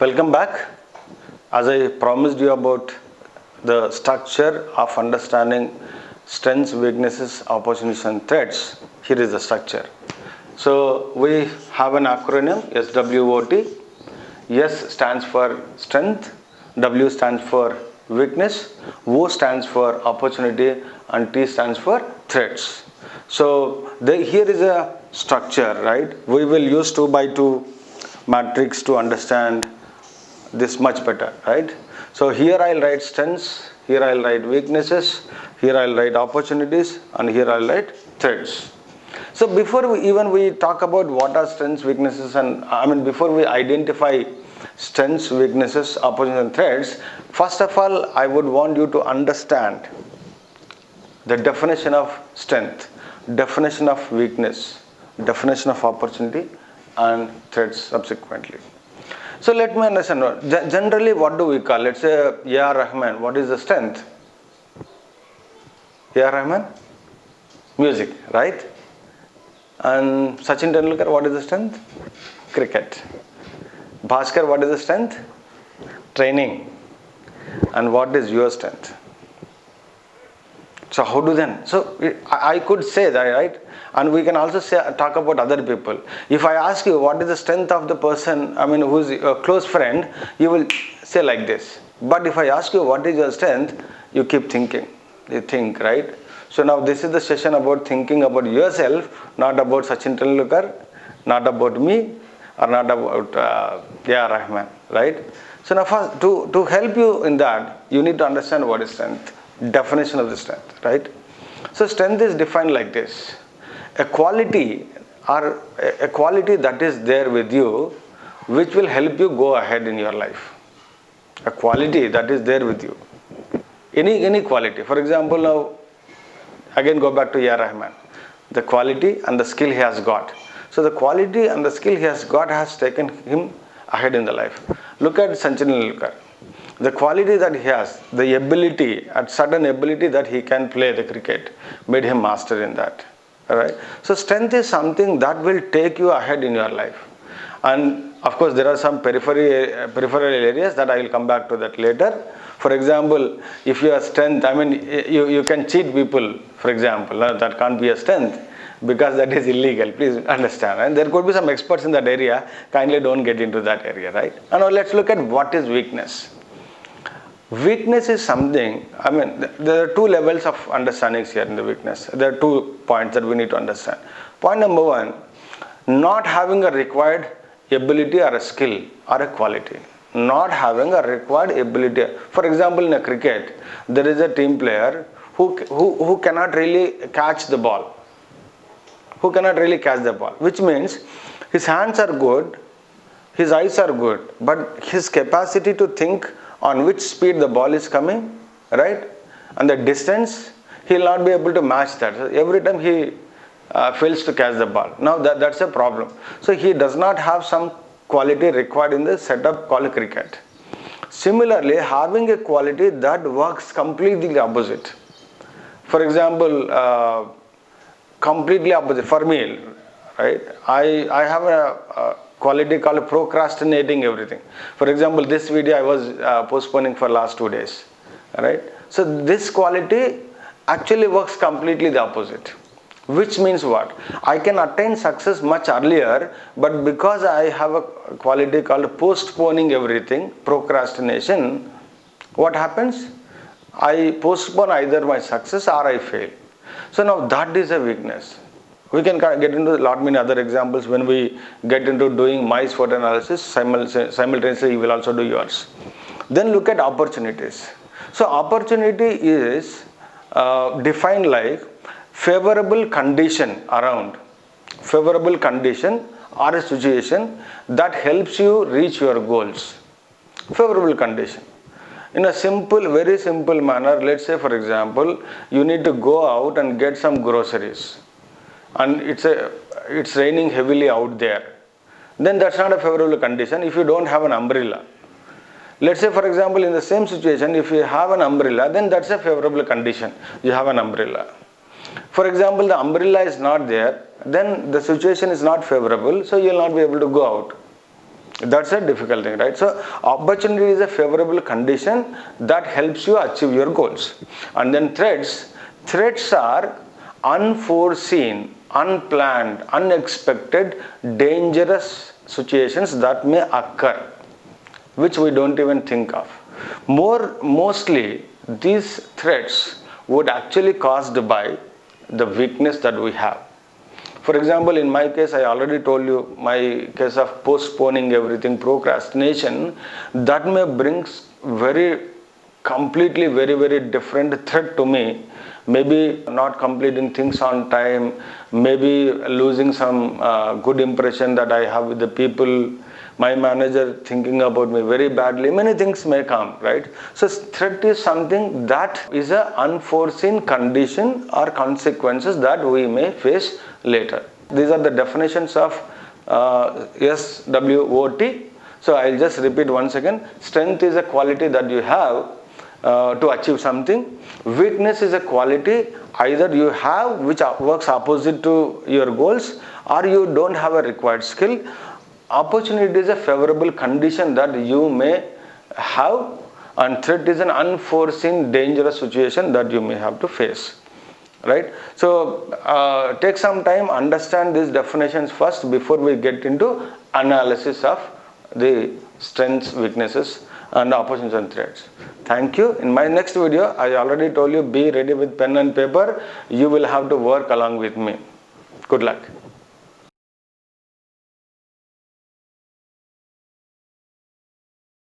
Welcome back. As I promised you about the structure of understanding strengths, weaknesses, opportunities and threats, here is the structure. So we have an acronym SWOT. S stands for strength, W stands for weakness, O stands for opportunity and T stands for threats. So here is a structure, right? We will use 2 by 2 matrix to understand this much better, right? So here I'll write strengths, here I'll write weaknesses, here I'll write opportunities and here I'll write threats. So before we talk about what are strengths, weaknesses and before we identify strengths, weaknesses, opportunities and threats, first of all I would want you to understand the definition of strength, definition of weakness, definition of opportunity and threats subsequently. So let me understand, generally what do we call, let's say A.R. Rahman, what is the strength? A.R. Rahman? Music, right? And Sachin Tendulkar, what is the strength? Cricket. Bhaskar, what is the strength? Training. And what is your strength? So how do then? So I could say that, right? And we can also talk about other people. If I ask you what is the strength of the person, who is a close friend, you will say like this. But if I ask you what is your strength, you keep thinking. You think, right? So now this is the session about thinking about yourself, not about Sachin Tendulkar, not about me, or not about A.R. Rahman, right? So now first, to help you in that, you need to understand what is strength, definition of the strength, right? So strength is defined like this. A quality that is there with you which will help you go ahead in your life. A quality that is there with you. Any quality. For example, now again go back to A.R. Rahman. The quality and the skill he has got. So the quality and the skill he has got has taken him ahead in the life. Look at Sachin Tendulkar. The quality that he has, the ability, a sudden ability that he can play the cricket, made him master in that. Alright? So strength is something that will take you ahead in your life. And of course there are some peripheral areas that I will come back to that later. For example, if you are strength, you can cheat people, for example, that can't be a strength because that is illegal, please understand. And there could be some experts in that area, kindly don't get into that area, right? And now let's look at what is weakness. Weakness is something, there are 2 levels of understandings here in the weakness. There are 2 points that we need to understand. Point number 1, not having a required ability or a skill or a quality. Not having a required ability. For example, in a cricket, there is a team player who cannot really catch the ball. Which means his hands are good, his eyes are good, but his capacity to think on which speed the ball is coming, right? And the distance, he will not be able to match that. So every time he fails to catch the ball. Now that's a problem. So he does not have some quality required in the setup called cricket. Similarly, having a quality that works completely opposite. For example, completely opposite for me, right? I have a quality called procrastinating everything. For example, this video I was postponing for last 2 days, right? So this quality actually works completely the opposite. Which means what? I can attain success much earlier, but because I have a quality called postponing everything, procrastination, what happens? I postpone either my success or I fail. So now that is a weakness. We can get into a lot many other examples when we get into doing my SWOT analysis. Simultaneously, you will also do yours. Then look at opportunities. So opportunity is defined like favorable condition around. Favorable condition or a situation that helps you reach your goals. Favorable condition. In a very simple manner, let's say for example, you need to go out and get some groceries. And it's raining heavily out there, then that's not a favorable condition if you don't have an umbrella. Let's say for example, in the same situation, if you have an umbrella, then that's a favorable condition. You have an umbrella. For example, the umbrella is not there, then the situation is not favorable, so you will not be able to go out. That's a difficult thing, right? So opportunity is a favorable condition that helps you achieve your goals. And then threats are unforeseen, unplanned, unexpected, dangerous situations that may occur, which we don't even think of. Mostly these threats would actually caused by the weakness that we have. For example, in my case, I already told you my case of postponing everything, procrastination, that may bring completely very different threat to me. Maybe not completing things on time, maybe losing some good impression that I have with the people, my manager thinking about me very badly, many things may come, right? So threat is something that is an unforeseen condition or consequences that we may face later. These are the definitions of SWOT. So I'll just repeat once again. Strength is a quality that you have to achieve something. Weakness is a quality either you have which works opposite to your goals, or you don't have a required skill. Opportunity is a favorable condition that you may have, and threat is an unforeseen dangerous situation that you may have to face, right? So take some time, understand these definitions first before we get into analysis of the strengths, weaknesses and opportunities and threats. Thank you. In my next video, I already told you, be ready with pen and paper. You will have to work along with me. Good luck.